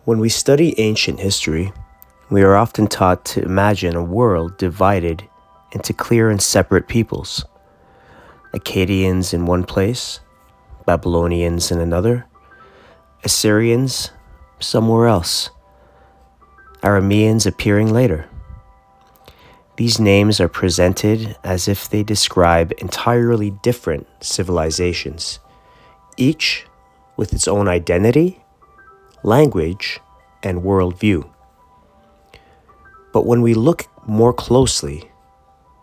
When we study ancient history, we are often taught to imagine a world divided into clear and separate peoples. Akkadians in one place, Babylonians in another, Assyrians somewhere else, Arameans appearing later. These names are presented as if they describe entirely different civilizations, each with its own identity, language, and worldview. But when we look more closely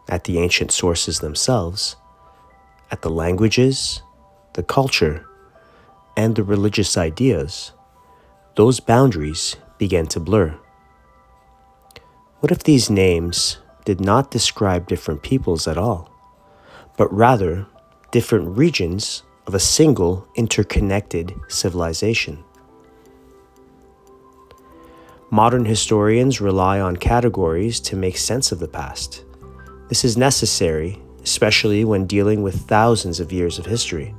at the ancient sources themselves, at the languages, the culture, and the religious ideas, those boundaries begin to blur. What if these names did not describe different peoples at all, but rather different regions of a single interconnected civilization? Modern historians rely on categories to make sense of the past. This is necessary, especially when dealing with thousands of years of history.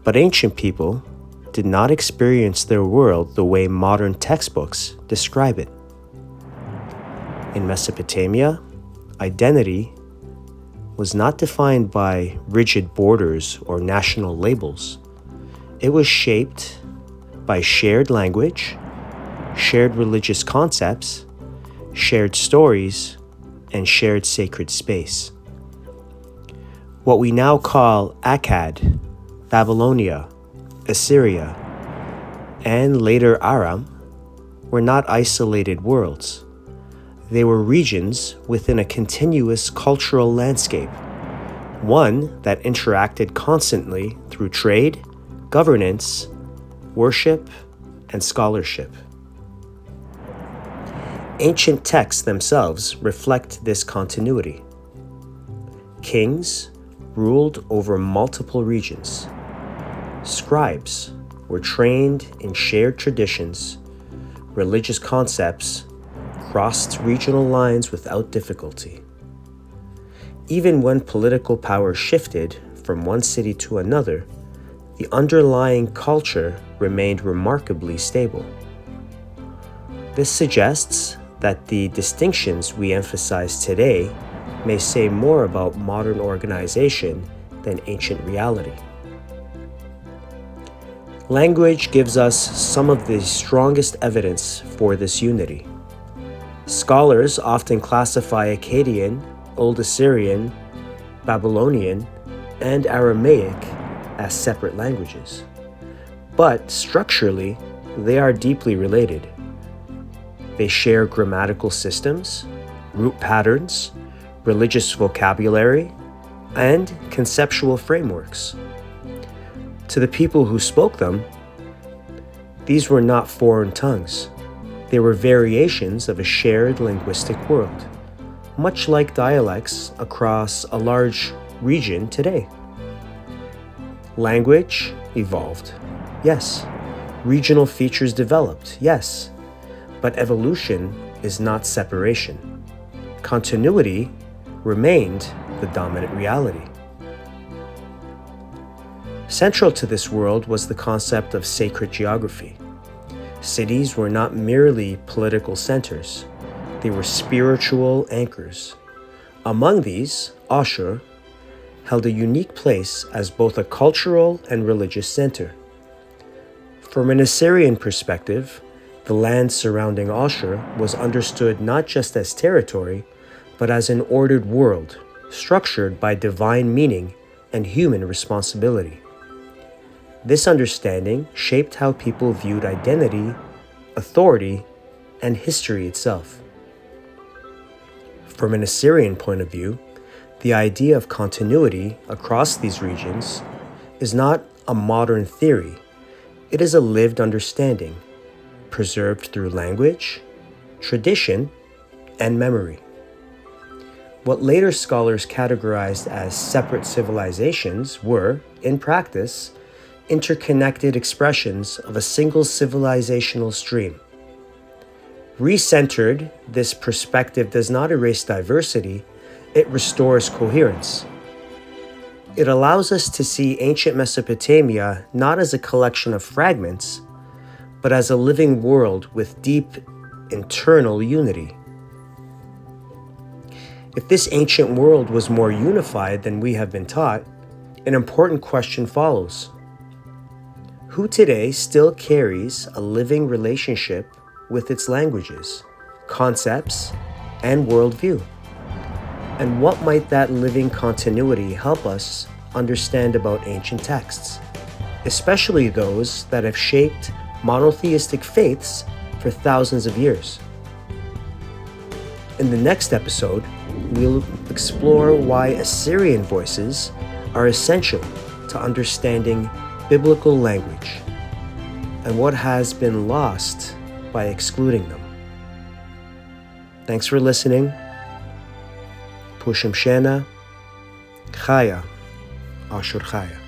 But ancient people did not experience their world the way modern textbooks describe it. In Mesopotamia, identity was not defined by rigid borders or national labels. It was shaped by shared language, shared religious concepts, shared stories, and shared sacred space. What we now call Akkad, Babylonia, Assyria, and later Aram were not isolated worlds. They were regions within a continuous cultural landscape, one that interacted constantly through trade, governance, worship, and scholarship. Ancient texts themselves reflect this continuity. Kings ruled over multiple regions. Scribes were trained in shared traditions. Religious concepts crossed regional lines without difficulty. Even when political power shifted from one city to another, the underlying culture remained remarkably stable. This suggests that the distinctions we emphasize today may say more about modern organization than ancient reality. Language gives us some of the strongest evidence for this unity. Scholars often classify Akkadian, Old Assyrian, Babylonian, and Aramaic as separate languages. But structurally, they are deeply related. They share grammatical systems, root patterns, religious vocabulary, and conceptual frameworks. To the people who spoke them, these were not foreign tongues. They were variations of a shared linguistic world, much like dialects across a large region today. Language evolved, yes. Regional features developed, yes. But evolution is not separation. Continuity remained the dominant reality. Central to this world was the concept of sacred geography. Cities were not merely political centers. They were spiritual anchors. Among these, Ashur held a unique place as both a cultural and religious center. From an Assyrian perspective, the land surrounding Ashur was understood not just as territory, but as an ordered world, structured by divine meaning and human responsibility. This understanding shaped how people viewed identity, authority, and history itself. From an Assyrian point of view, the idea of continuity across these regions is not a modern theory. It is a lived understanding, preserved through language, tradition, and memory. What later scholars categorized as separate civilizations were, in practice, interconnected expressions of a single civilizational stream. Recentered, this perspective does not erase diversity, it restores coherence. It allows us to see ancient Mesopotamia not as a collection of fragments, but as a living world with deep internal unity. If this ancient world was more unified than we have been taught, an important question follows. Who today still carries a living relationship with its languages, concepts, and worldview? And what might that living continuity help us understand about ancient texts, especially those that have shaped monotheistic faiths for thousands of years? In the next episode, we'll explore why Assyrian voices are essential to understanding biblical language and what has been lost by excluding them. Thanks for listening. Pushim Shena, Chaya, Ashur Chaya.